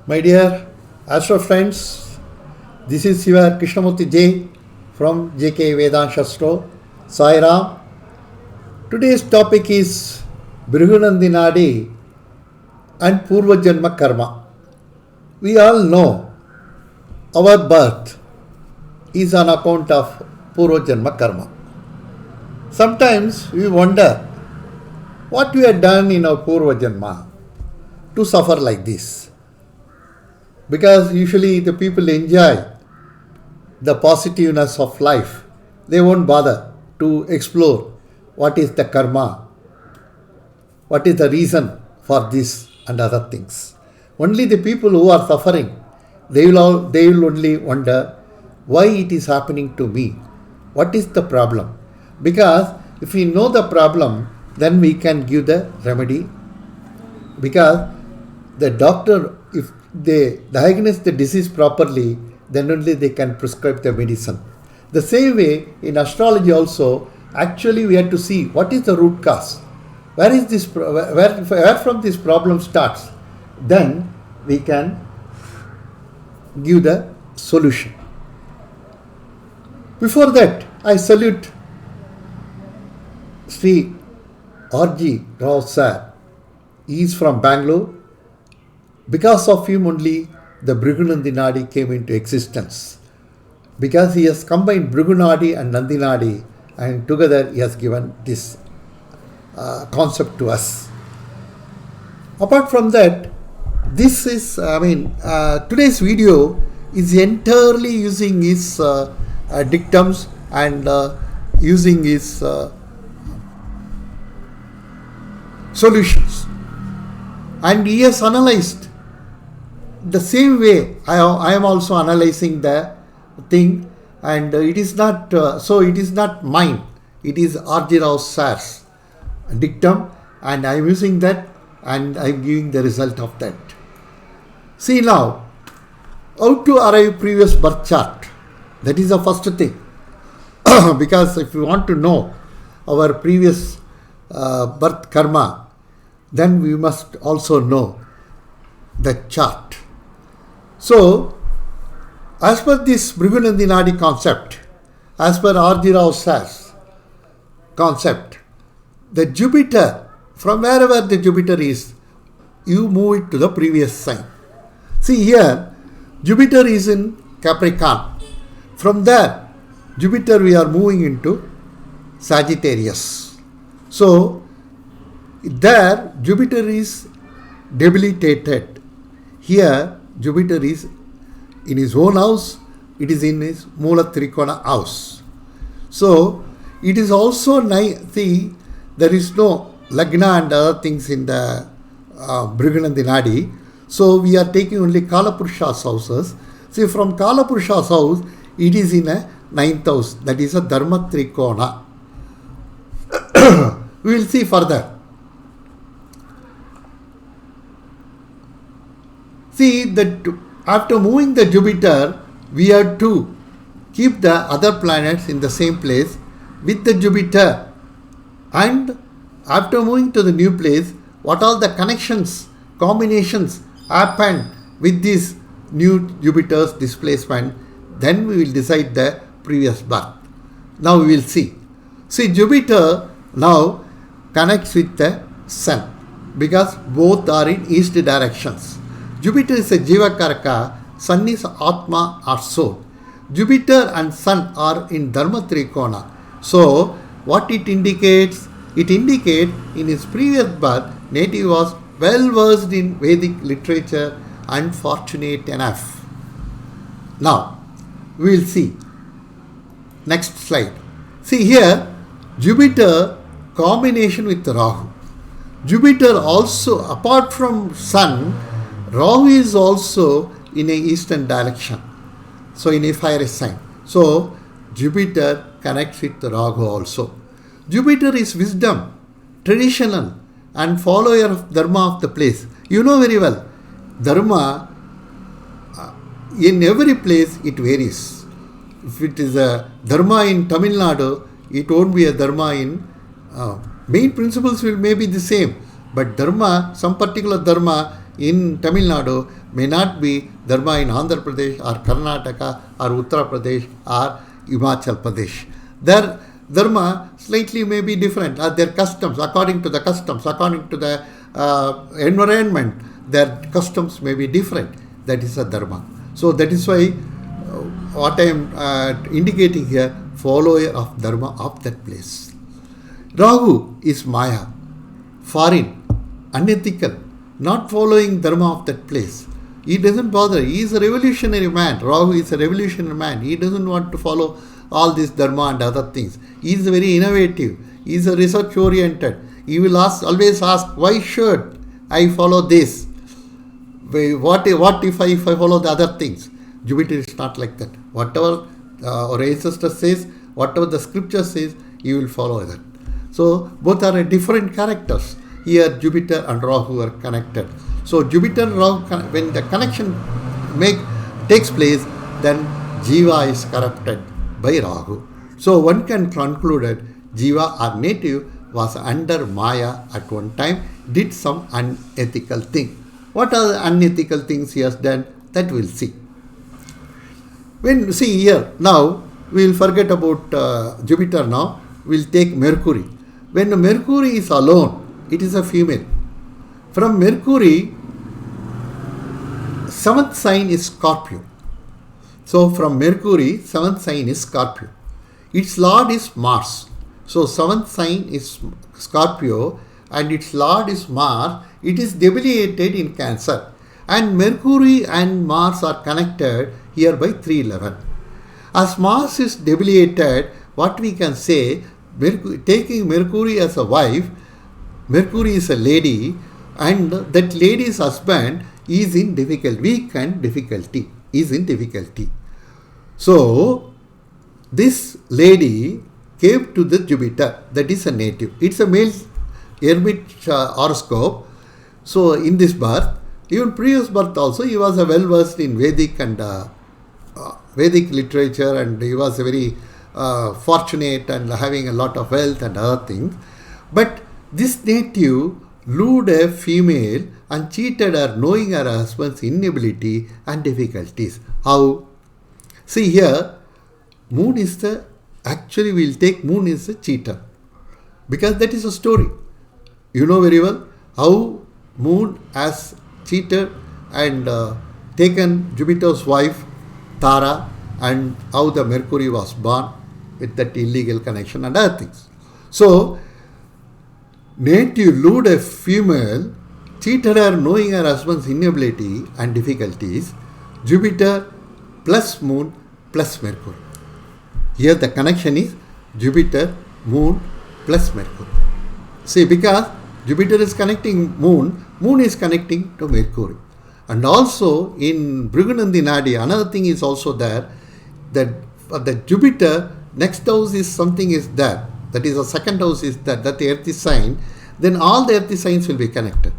My dear Astro friends, this is Siva Krishnamurti J from JK Vedant Shastro, Sai Ram. Today's topic is Bhrigunandinadi and Purva Janma Karma. We all know our birth is on account of Purva Janma Karma. Sometimes we wonder what we have done in our Purva Janma to suffer like this. Because usually the people enjoy the positiveness of life. They won't bother to explore what is the karma, what is the reason for this and other things. Only the people who are suffering, they will only wonder why it is happening to me. What is the problem? Because if we know the problem, then we can give the remedy. Because the doctor, if they diagnose the disease properly, then only they can prescribe the medicine. The same way in astrology also, actually we have to see what is the root cause. Where is this? Where from this problem starts? Then we can give the solution. Before that, I salute Sri R.G. Rao sir. He is from Bangalore. Because of him only the Bhrigunandinadi came into existence. Because he has combined Bhrigunadi and Nandinadi, and together he has given this concept to us. Apart from that, this is, today's video is entirely using his dictums and using his solutions. And he has analyzed the same way I am also analyzing the thing, and it is not it is not mine, it is R.G. Rao sir's dictum, and I am using that and I am giving the result of that. See now, how to arrive previous birth chart. That is the first thing. Because if you want to know our previous birth karma, then we must also know the chart. So, as per this Bhrigunandinadi concept, as per R.G. Rao sir's concept, the Jupiter, from wherever the Jupiter is, you move it to the previous sign. See here, Jupiter is in Capricorn. From there, Jupiter we are moving into Sagittarius. So, there Jupiter is debilitated. Here Jupiter is in his own house, it is in his Mula Trikona house. So, it is also nice. See, there is no Lagna and other things in the Bhrigunandinadi. So, we are taking only Kalapurusha's houses. See, from Kalapurusha's house, it is in a 9th house. That is a Dharma Trikona. We will see further. See that after moving the Jupiter, we have to keep the other planets in the same place with the Jupiter. And after moving to the new place, what all the connections, combinations happen with this new Jupiter's displacement, then we will decide the previous birth. Now we will see. See, Jupiter now connects with the Sun because both are in east directions. Jupiter is a Jiva Karaka, Sun is Atma or soul. Jupiter and Sun are in Dharma Trikona. So, what it indicates? It indicates in his previous birth, native was well versed in Vedic literature and fortunate enough. Now, we will see. Next slide. See here, Jupiter combination with Rahu. Jupiter also, apart from Sun, Rahu is also in a eastern direction. So, in a fire sign. So, Jupiter connects with Rahu also. Jupiter is wisdom, traditional, and follower of Dharma of the place. You know very well, Dharma, in every place it varies. If it is a Dharma in Tamil Nadu, it won't be a Dharma in main principles will may be the same, but dharma, some particular dharma in Tamil Nadu may not be Dharma in Andhra Pradesh or Karnataka or Uttar Pradesh or Himachal Pradesh. Their Dharma slightly may be different, their customs, according to the environment, their customs may be different. That is a Dharma. So that is why what I am indicating here, follower of Dharma of that place. Rahu is Maya, foreign, unethical, not following Dharma of that place. He doesn't bother. He is a revolutionary man. Rahu is a revolutionary man. He doesn't want to follow all this Dharma and other things. He is very innovative. He is a research oriented. He will always ask, why should I follow this? What if I follow the other things? Jupiter is not like that. Whatever our ancestor says, whatever the scripture says, he will follow that. So both are different characters. Here Jupiter and Rahu are connected. So Jupiter and Rahu, when the connection takes place, then Jiva is corrupted by Rahu. So one can conclude that Jiva or native was under Maya at one time, did some unethical thing. What are the unethical things he has done? That we'll see. When see here, now we will forget about Jupiter now. We'll take Mercury. When Mercury is alone, it is a female. From Mercury, seventh sign is Scorpio. So from Mercury, seventh sign is Scorpio. Its lord is Mars. So seventh sign is Scorpio and its lord is Mars. It is debilitated in Cancer. And Mercury and Mars are connected here by 311. As Mars is debilitated, what we can say, taking Mercury as a wife, Mercury is a lady, and that lady's husband is in difficulty, is in difficulty. So, this lady came to the Jupiter, that is a native. It's a male hermit horoscope. So, in this birth, even previous birth also, he was well versed in Vedic and Vedic literature, and he was very fortunate and having a lot of wealth and other things. But this native lured a female and cheated her, knowing her husband's inability and difficulties. How? See here, Moon is actually we'll take Moon is a cheater, because that is a story. You know very well how Moon has cheated and taken Jupiter's wife Tara, and how the Mercury was born with that illegal connection and other things. So, native lured a female, cheated her, knowing her husband's inability and difficulties. Jupiter plus Moon plus Mercury. Here the connection is Jupiter, Moon plus Mercury. See, because Jupiter is connecting Moon, Moon is connecting to Mercury. And also in Bhrigunandi Nadi, another thing is also there, that for the Jupiter, next house is something is there. That is the second house is that the earth is sign, then all the earth signs will be connected.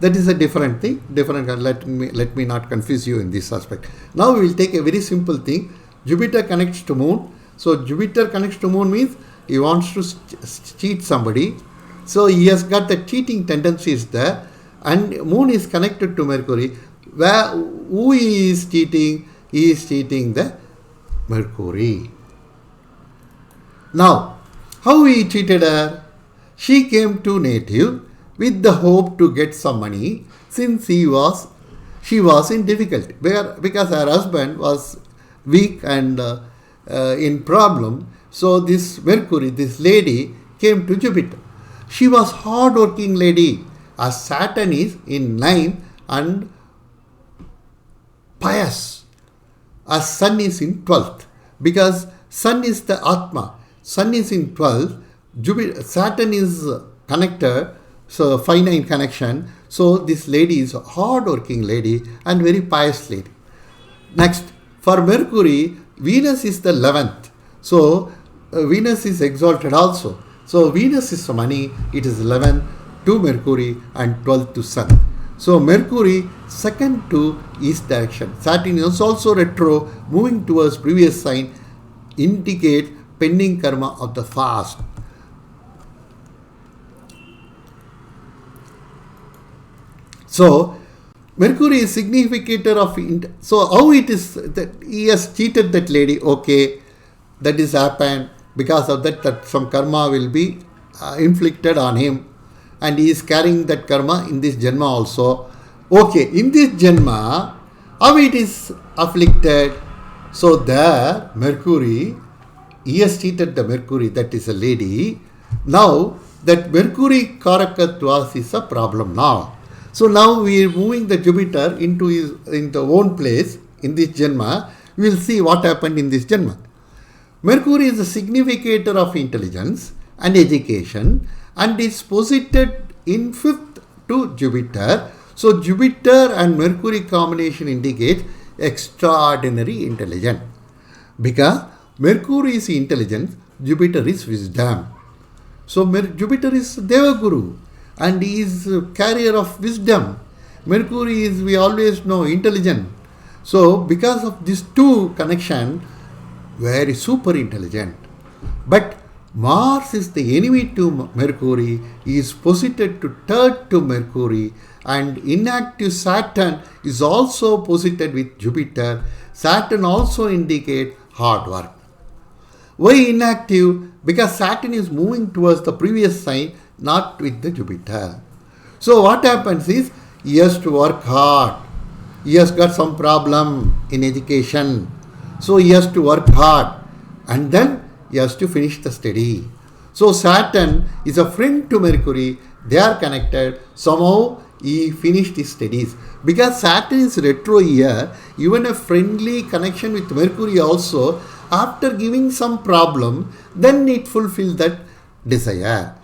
That is a different thing, let me not confuse you in this aspect. Now we will take a very simple thing. Jupiter connects to Moon. So Jupiter connects to Moon means he wants to cheat somebody. So he has got the cheating tendencies there, and Moon is connected to Mercury. Who he is cheating? He is cheating the Mercury. Now, how he cheated her? She came to native with the hope to get some money, since she was in difficulty, because her husband was weak and in problem. So this Mercury, this lady, came to Jupiter. She was hard-working lady, as Saturn is in 9 and pious, as Sun is in 12th, because Sun is the Atma. Sun is in 12th, Saturn is connected, so 5-9 connection. So this lady is a hard-working lady and very pious lady. Next, for Mercury, Venus is the 11th. So Venus is exalted also. So Venus is money, it is 11 to Mercury and 12 to Sun. So Mercury second to east direction. Saturn is also retro, moving towards previous sign, indicate pending karma of the fast. So Mercury is significator of so how it is that he has cheated that lady? Okay, that is happened because of that some karma will be inflicted on him, and he is carrying that karma in this janma also. Okay, in this janma, how it is afflicted? So there, Mercury, he has cheated the Mercury, that is a lady. Now that Mercury Karakatwas is a problem now. So now we are moving the Jupiter into the own place in this Janma. We will see what happened in this Janma. Mercury is a significator of intelligence and education and is posited in fifth to Jupiter. So Jupiter and Mercury combination indicates extraordinary intelligence. Because Mercury is intelligence, Jupiter is wisdom. So Jupiter is Devaguru and he is carrier of wisdom. Mercury is, we always know, intelligent. So because of these two connection, very super intelligent. But Mars is the enemy to Mercury. He is posited to third to Mercury, and inactive Saturn is also posited with Jupiter. Saturn also indicate hard work. Why inactive? Because Saturn is moving towards the previous sign, not with the Jupiter. So what happens is, he has to work hard. He has got some problem in education. So he has to work hard. And then he has to finish the study. So Saturn is a friend to Mercury. They are connected. Somehow he finished his studies. Because Saturn is retro here, even a friendly connection with Mercury also, after giving some problem, then it fulfills that desire.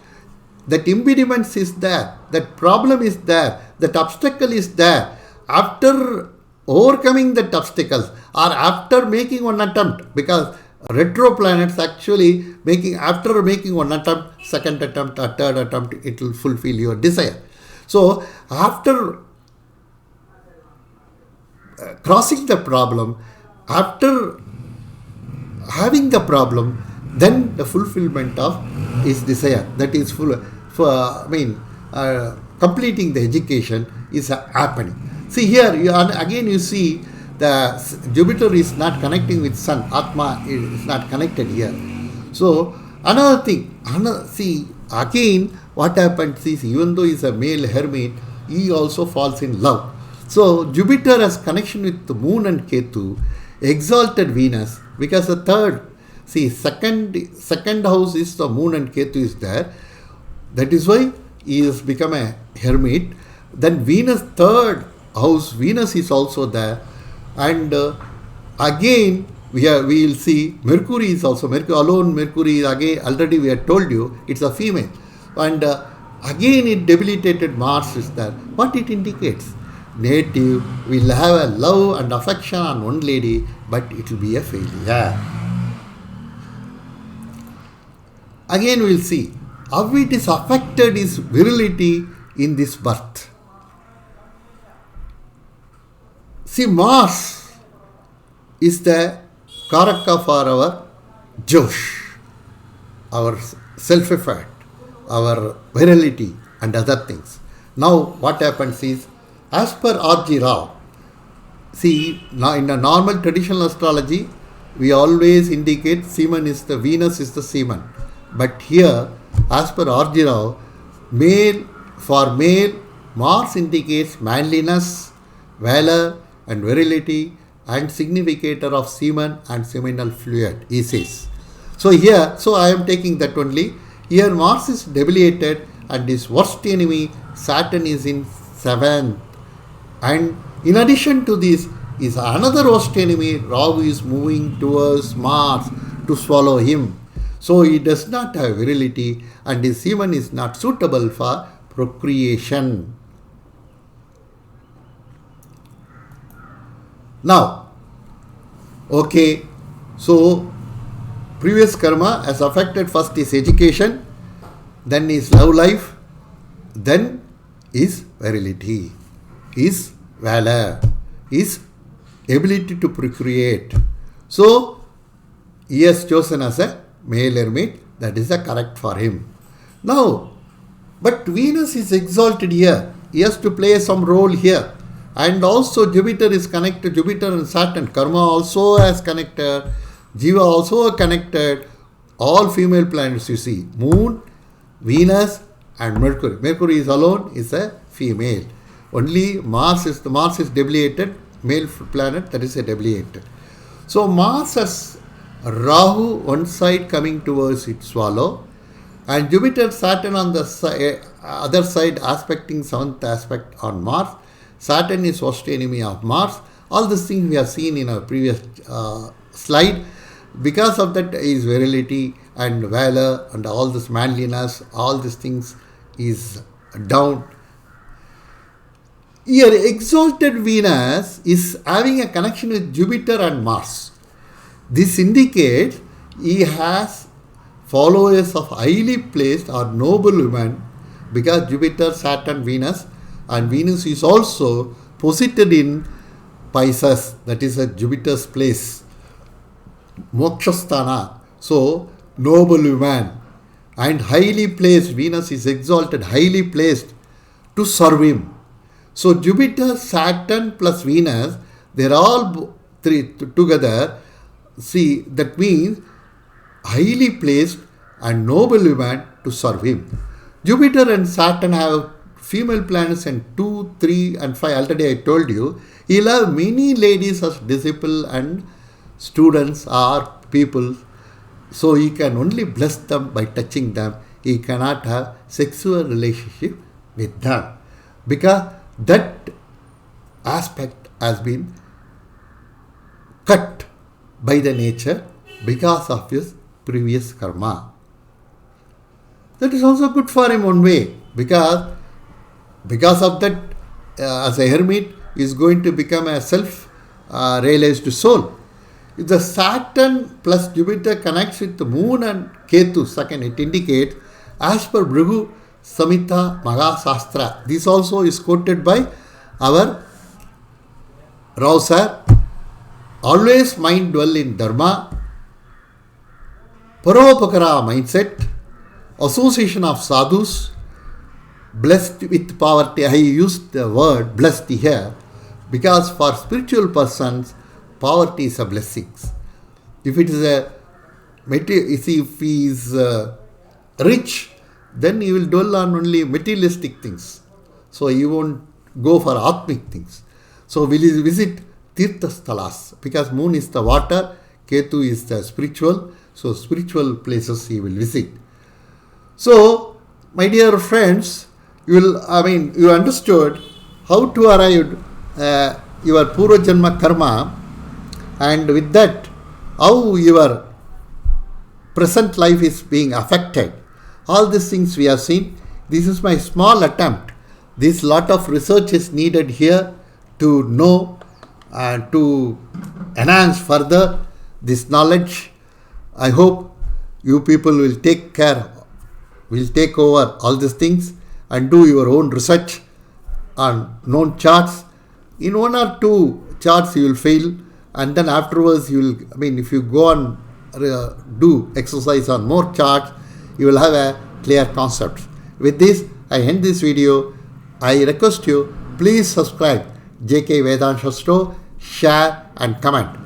That impediment is there, that problem is there, that obstacle is there. After overcoming that obstacles or after making one attempt, because retro planets actually after making one attempt, second attempt or third attempt, it will fulfill your desire. So after crossing the problem, after having the problem, then the fulfillment of his desire, that is completing the education is happening. See here, you see the Jupiter is not connecting with Sun. Atma is not connected here. So another thing, see again what happens is, even though he is a male hermit, he also falls in love. So Jupiter has connection with the Moon and Ketu, exalted Venus, because the second house is the Moon and Ketu is there. That is why he has become a hermit. Then Venus, third house, Venus is also there. And again we will see Mercury is also, Mercury again, already we had told you, it's a female. And again it debilitated Mars is there. What it indicates? Native will have a love and affection on one lady, but it will be a failure. Again we will see how it is affected his virility in this birth. See, Mars is the Karaka for our Josh, our self-effort, our virility and other things. Now what happens is, as per R.G. Rao, see, now in the normal traditional astrology, we always indicate semen is the Venus is the semen. But here, as per R.G. Rao, for male, Mars indicates manliness, valor and virility and significator of semen and seminal fluid, he says. So here, I am taking that only. Here Mars is debilitated and his worst enemy Saturn is in 7th. And in addition to this is another worst enemy, Rahu is moving towards Mars to swallow him. So he does not have virility and his semen is not suitable for procreation. Now, okay, so previous karma has affected first his education, then his love life, then his virility, his valor, his ability to procreate. So he has chosen as a male hermit, that is the correct for him. Now, but Venus is exalted here. He has to play some role here. And also Jupiter is connected, Jupiter and Saturn, Karma also has connected, Jiva also connected, all female planets you see, Moon, Venus and Mercury. Mercury is alone, is a female. Only Mars is debiliated, male planet, that is a debiliated. So Mars has Rahu one side coming towards its swallow, and Jupiter, Saturn on the other side aspecting seventh aspect on Mars. Saturn is worst enemy of Mars. All these things we have seen in our previous slide. Because of that, his virility and valor and all this manliness, all these things is down. Here, exalted Venus is having a connection with Jupiter and Mars. This indicates he has followers of highly placed or noble women, because Jupiter, Saturn, Venus, and Venus is also posited in Pisces, that is a Jupiter's place, Mokshasthana. So, noble woman and highly placed, Venus is exalted, highly placed to serve him. So, Jupiter, Saturn plus Venus, they are all three together. See, that means highly placed and noble woman to serve him. Jupiter and Saturn have female planets in 2, 3 and 5. Already I told you. He'll have many ladies as disciples and students or people. So he can only bless them by touching them. He cannot have sexual relationship with them, because that aspect has been cut by the nature because of his previous karma. That is also good for him one way, because of that, as a hermit, he is going to become a self-realized soul. If the Saturn plus Jupiter connects with the Moon and Ketu, second, it indicates, as per Bhrigu Samhita Mahasastra, this also is quoted by our Rao sir, always mind dwell in Dharma, Paropakara mindset, association of sadhus, blessed with poverty. I used the word blessed here because for spiritual persons, poverty is a blessing. If it is a if he is rich, then he will dwell on only materialistic things. So he won't go for atmic things. So will he visit Tirtha Sthalas, because Moon is the water, Ketu is the spiritual. So spiritual places he will visit. So, my dear friends, you understood how to arrive your Purva Janma karma, and with that, how your present life is being affected. All these things we have seen. This is my small attempt. This lot of research is needed here to know and to enhance further this knowledge. I hope you people will take care, will take over all these things and do your own research on known charts. In 1 or 2 charts you will fail, and then afterwards you will, if you go on do exercise on more charts, you will have a clear concept. With this, I end this video. I request you, please subscribe JK Vedanta Shastro, share and comment.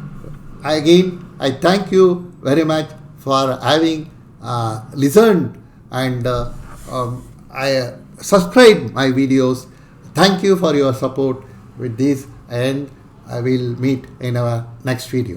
Again, I thank you very much for having listened and I subscribe my videos. Thank you for your support with this, and I will meet in our next video.